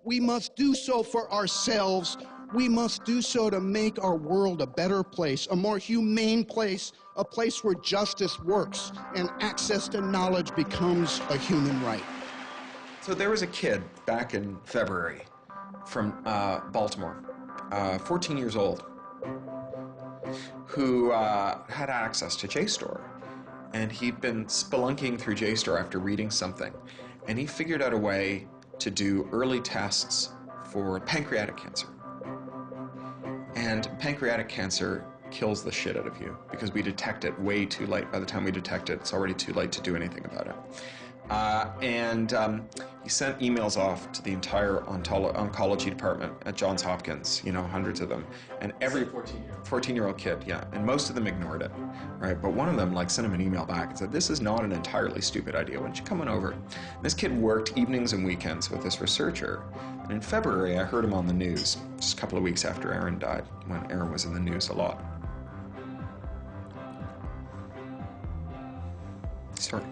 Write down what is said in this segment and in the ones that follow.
We must do so for ourselves. We must do so to make our world a better place, a more humane place, a place where justice works and access to knowledge becomes a human right. So there was a kid back in February from Baltimore, 14 years old, who had access to JSTOR. And he'd been spelunking through JSTOR after reading something. And he figured out a way to do early tests for pancreatic cancer. And pancreatic cancer kills the shit out of you because we detect it way too late. By the time we detect it, it's already too late to do anything about it. He sent emails off to the entire oncology department at Johns Hopkins, you know, hundreds of them. And every 14-year-old kid, yeah. And most of them ignored it, right? But one of them, like, sent him an email back and said, this is not an entirely stupid idea. Why don't you come on over? And this kid worked evenings and weekends with this researcher. And in February, I heard him on the news, just a couple of weeks after Aaron died, when Aaron was in the news a lot. Sorry.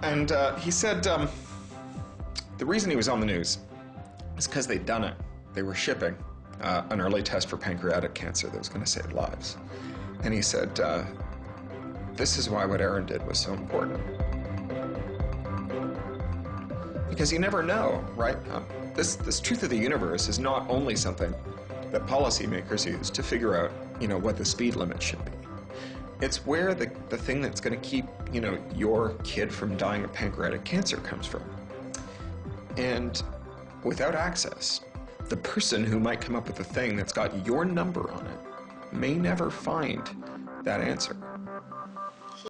And he said the reason he was on the news is because they'd done it. They were shipping an early test for pancreatic cancer that was going to save lives. And he said, this is why what Aaron did was so important. Because you never know, right? This truth of the universe is not only something that policymakers use to figure out, you know, what the speed limit should be. It's where the thing that's going to keep, you know, your kid from dying of pancreatic cancer comes from. And without access, the person who might come up with the thing that's got your number on it may never find that answer.